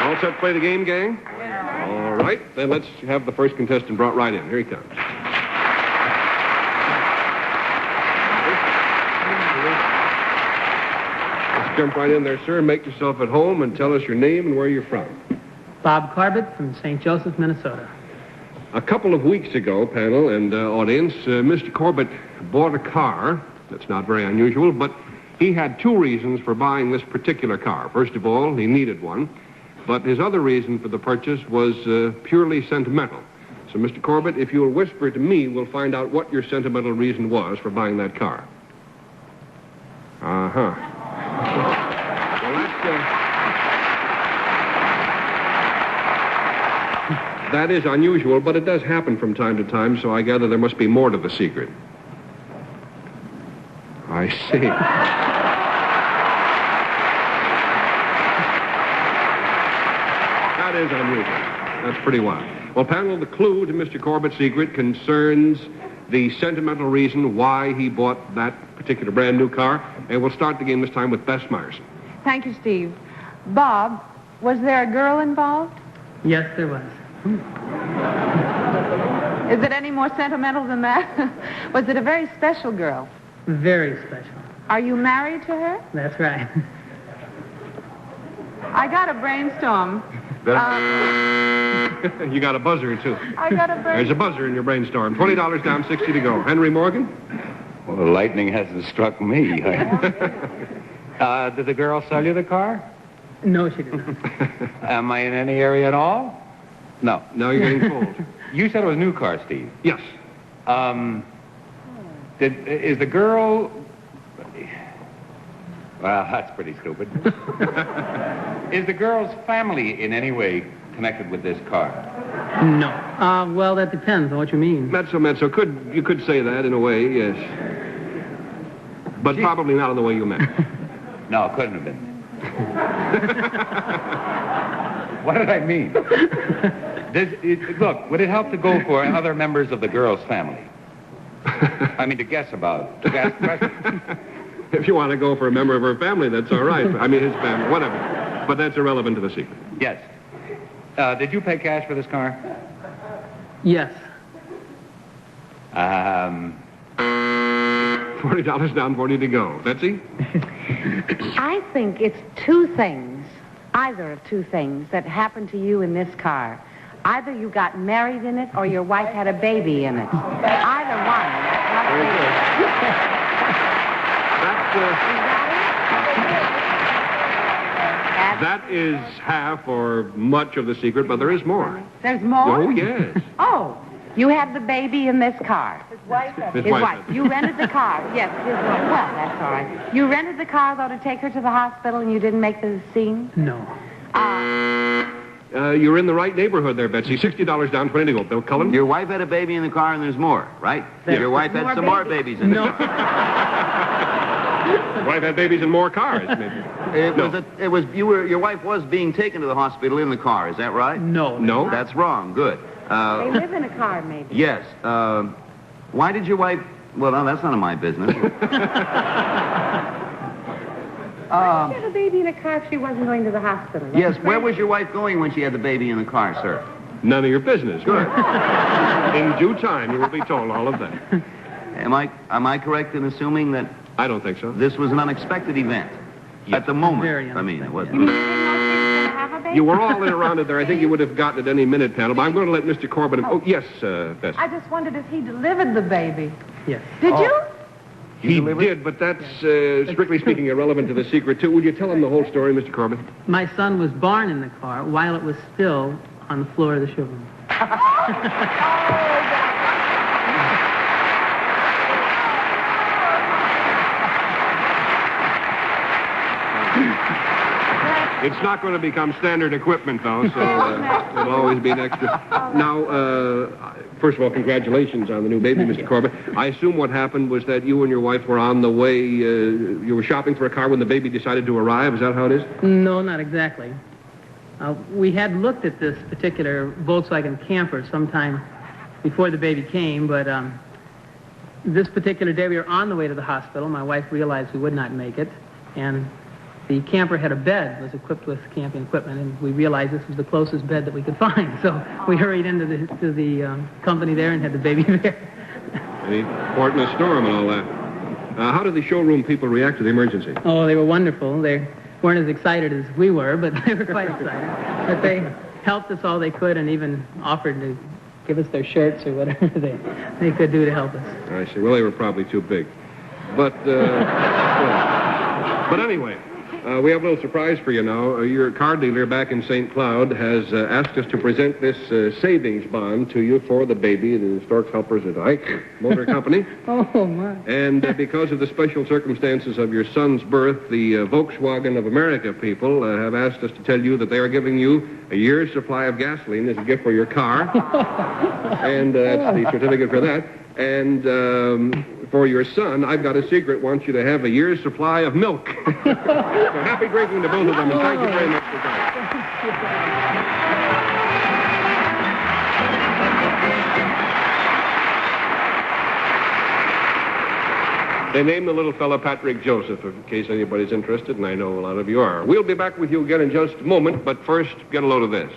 All set to play the game, gang? All right, then let's have the first contestant brought right in. Here he comes. Let's jump right in there, sir. Make yourself at home and tell us your name and where you're from. Bob Corbett from St. Joseph, Minnesota. A couple of weeks ago, panel and audience, Mr. Corbett bought a car. That's not very unusual, but he had two reasons for buying this particular car. First of all, he needed one, but his other reason for the purchase was purely sentimental. So, Mr. Corbett, if you'll whisper to me, we'll find out what your sentimental reason was for buying that car. Uh-huh. Well, that is unusual, but it does happen from time to time, so I gather there must be more to the secret. I see. That is unusual. That's pretty wild. Well, panel, the clue to Mr. Corbett's secret concerns the sentimental reason why he bought that particular brand new car, and we'll start the game this time with Bess Myerson. Thank you, Steve. Bob, was there a girl involved? Yes, there was. Is it any more sentimental than that? Was it a very special girl? Very special. Are you married to her? That's right. I got a brainstorm. You got a buzzer, too. I got a brainstorm. There's a buzzer in your brainstorm. $20 down, 60 to go. Henry Morgan? Well, the lightning hasn't struck me. Did the girl sell you the car? No, she did not. Am I in any area at all? No. Now you're getting cold. You said it was a new car, Steve. Yes. Is the girl... Well, that's pretty stupid. Is the girl's family in any way connected with this car? No. Well, that depends on what you mean. Mezzo. You could say that in a way, yes. But probably not in the way you meant. No, it couldn't have been. What did I mean? Look, would it help to go for other members of the girl's family? I mean, to guess about, to ask questions. If you want to go for a member of her family, that's all right. I mean, his family, whatever. But that's irrelevant to the secret. Yes. Did you pay cash for this car? Yes. $40 down, 40 to go. Betsy? I think it's two things, either of two things, that happened to you in this car. Either you got married in it or your wife had a baby in it. Either one. Very good. That is half or much of the secret, but there is more. There's more? Oh, yes. Oh, you had the baby in this car. His wife. You rented the car. Yes, his wife. Well, that's all right. You rented the car, though, to take her to the hospital, and you didn't make the scene? No. You're in the right neighborhood there, Betsy. $60 down, 20 to go. Bill Cullen? Your wife had a baby in the car, and there's more, right? Your wife had some more babies in the car. Your wife had babies in more cars, maybe. Your wife was being taken to the hospital in the car, is that right? No. That's wrong. Good. They live in a car, maybe. Yes. Why did your wife... Well, no, that's none of my business. Why did she have a baby in a car if she wasn't going to the hospital? Yes, where was your wife going when she had the baby in the car, sir? None of your business. Good. In due time, you will be told all of that. Am I correct in assuming that... I don't think so. This was an unexpected event? At the moment. Very I mean, it wasn't... You mean you didn't know she was going to have a baby? You were all in around it there. I think you would have gotten it any minute, panel. But I'm going to let Mr. Corbett... Oh, yes, Bess. I just wondered if he delivered the baby. Yes. Did you? He did, but that's, strictly speaking, irrelevant to the secret, too. Would you tell him the whole story, Mr. Corbett? My son was born in the car while it was still on the floor of the showroom. It's not going to become standard equipment, though, so it'll always be an extra. Now, first of all, congratulations on the new baby, Mr. Corbett. I assume what happened was that you and your wife were on the way, you were shopping for a car when the baby decided to arrive. Is that how it is? No, not exactly. We had looked at this particular Volkswagen camper sometime before the baby came, but this particular day we were on the way to the hospital. My wife realized we would not make it, and the camper had a bed, was equipped with camping equipment, and we realized this was the closest bed that we could find. So we hurried into the company there and had the baby there. Any port in a storm and all that. How did the showroom people react to the emergency? Oh, they were wonderful. They weren't as excited as we were, but they were quite excited. But they helped us all they could and even offered to give us their shirts or whatever they could do to help us. I see. Well, they were probably too big. But anyway, we have a little surprise for you now. Your car dealer back in St. Cloud has asked us to present this savings bond to you for the baby, the Storks Helpers at Ike Motor Company. Oh, my. And because of the special circumstances of your son's birth, the Volkswagen of America people have asked us to tell you that they are giving you a year's supply of gasoline as a gift for your car. And that's the certificate for that. And for your son, I've got a secret. Want you to have a year's supply of milk. So happy drinking to both of them, and thank you very much for coming. They named the little fella Patrick Joseph, in case anybody's interested, and I know a lot of you are. We'll be back with you again in just a moment, but first, get a load of this.